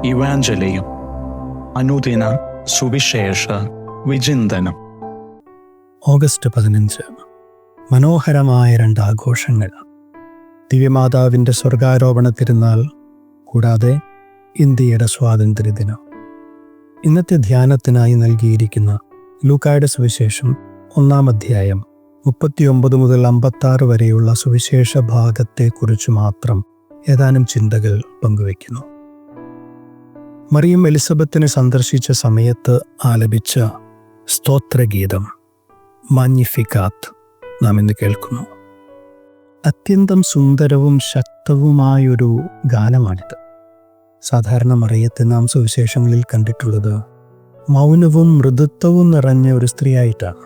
ഇവാഞ്ചലിയും അനുദിന സുവിശേഷ വിചിന്തനം. ഓഗസ്റ്റ് 15 മനോഹരമായ 2 ആഘോഷങ്ങൾ. ദിവ്യമാതാവിൻ്റെ സ്വർഗാരോപണ തിരുനാൾ കൂടാതെ ഇന്ത്യയുടെ സ്വാതന്ത്ര്യദിനം. ഇന്നത്തെ ധ്യാനത്തിനായി നൽകിയിരിക്കുന്ന ലൂക്കായുടെ സുവിശേഷം 1-ാം അധ്യായം 39 മുതൽ 56 വരെയുള്ള സുവിശേഷ ഭാഗത്തെക്കുറിച്ച് മാത്രം ഏതാനും ചിന്തകൾ പങ്കുവയ്ക്കുന്നു. മറിയം എലിസബത്തിനെ സന്ദർശിച്ച സമയത്ത് ആലപിച്ച സ്തോത്രഗീതം മാഗ്നിഫിക്കാത്ത് നാം ഇന്ന് കേൾക്കുന്നു. അത്യന്തം സുന്ദരവും ശക്തവുമായൊരു ഗാനമാണിത്. സാധാരണ മറിയത്തെ നാം സുവിശേഷങ്ങളിൽ കണ്ടിട്ടുള്ളത് മൗനവും മൃദുത്വവും നിറഞ്ഞ ഒരു സ്ത്രീയായിട്ടാണ്.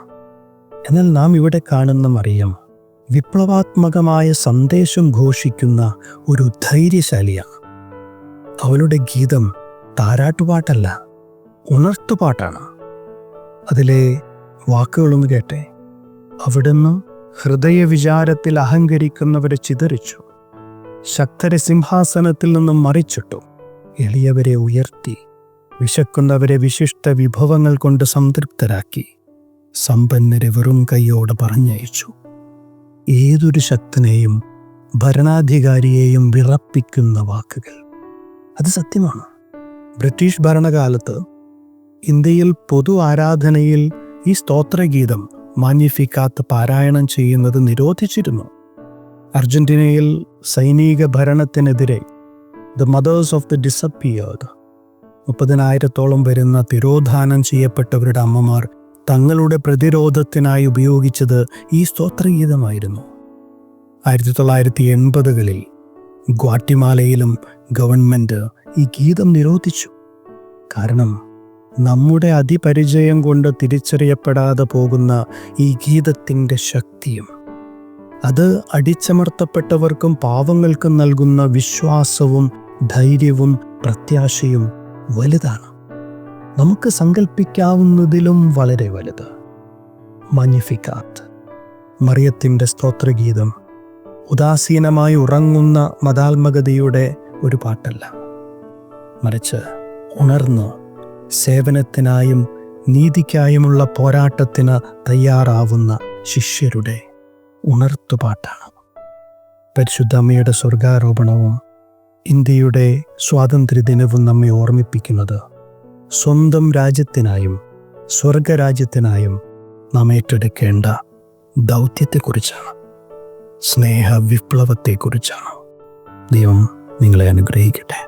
എന്നാൽ നാം ഇവിടെ കാണുന്ന മറിയം വിപ്ലവാത്മകമായ സന്ദേശം ഘോഷിക്കുന്ന ഒരു ധൈര്യശാലിയാണ്. അവളുടെ ഗീതം താരാട്ടുപാട്ടല്ല, ഉണർത്തുപാട്ടാണ്. അതിലെ വാക്കുകളൊന്ന് കേട്ടെ. അവിടുന്ന് ഹൃദയവിചാരത്തിൽ അഹങ്കരിക്കുന്നവരെ ചിതറിച്ചു, ശക്തരെ സിംഹാസനത്തിൽ നിന്നും മറിച്ചിട്ടു, എളിയവരെ ഉയർത്തി, വിശക്കുന്നവരെ വിശിഷ്ട വിഭവങ്ങൾ കൊണ്ട് സംതൃപ്തരാക്കി, സമ്പന്നരെ വെറും കൈയോടെ പറഞ്ഞയച്ചു. ഏതൊരു ശക്തനെയും ഭരണാധികാരിയെയും വിറപ്പിക്കുന്ന വാക്കുകൾ. അത് സത്യമാണ്. ബ്രിട്ടീഷ് ഭരണകാലത്ത് ഇന്ത്യയിൽ പൊതു ആരാധനയിൽ ഈ സ്തോത്രഗീതം മാഗ്നിഫിക്കാത്ത് പാരായണം ചെയ്യുന്നത് നിരോധിച്ചിരുന്നു. അർജന്റീനയിൽ സൈനിക ഭരണത്തിനെതിരെ the mothers of the disappeared 30,000-ഓളം വരുന്ന തിരോധാനം ചെയ്യപ്പെട്ടവരുടെ അമ്മമാർ തങ്ങളുടെ പ്രതിരോധത്തിനായി ഉപയോഗിച്ചത് ഈ സ്തോത്രഗീതമായിരുന്നു. 1980-കളിൽ ഗ്വാട്ടിമാലയിലും ഗവൺമെൻറ് ഈ ഗീതം നിരോധിച്ചു. കാരണം നമ്മുടെ അതിപരിചയം കൊണ്ട് തിരിച്ചറിയപ്പെടാതെ പോകുന്ന ഈ ഗീതത്തിൻ്റെ ശക്തിയും അത് അടിച്ചമർത്തപ്പെട്ടവർക്കും പാവങ്ങൾക്കും നൽകുന്ന വിശ്വാസവും ധൈര്യവും പ്രത്യാശയും വലുതാണ്. നമുക്ക് സങ്കല്പിക്കാവുന്നതിലും വളരെ വലുത്. മാഗ്നിഫിക്കാത്ത് മറിയത്തിൻ്റെ സ്തോത്രഗീതം ഉദാസീനമായി ഉറങ്ങുന്ന മതാത്മകതയുടെ ഒരു പാട്ടല്ല, മറിച്ച് ഉണർന്ന് സേവനത്തിനായും നീതിക്കായുമുള്ള പോരാട്ടത്തിന് തയ്യാറാവുന്ന ശിഷ്യരുടെ ഉണർത്തുപാട്ടാണ്. പരിശുദ്ധ അമ്മയുടെ സ്വർഗാരോപണവും ഇന്ത്യയുടെ സ്വാതന്ത്ര്യദിനവും നമ്മെ ഓർമ്മിപ്പിക്കുന്നത് സ്വന്തം രാജ്യത്തിനായും സ്വർഗരാജ്യത്തിനായും നാം ഏറ്റെടുക്കേണ്ട ദൗത്യത്തെക്കുറിച്ചാണ്, സ്നേഹ വിപ്ലവത്തെക്കുറിച്ചാണ്. ദൈവം നിങ്ങളെ അനുഗ്രഹിക്കട്ടെ.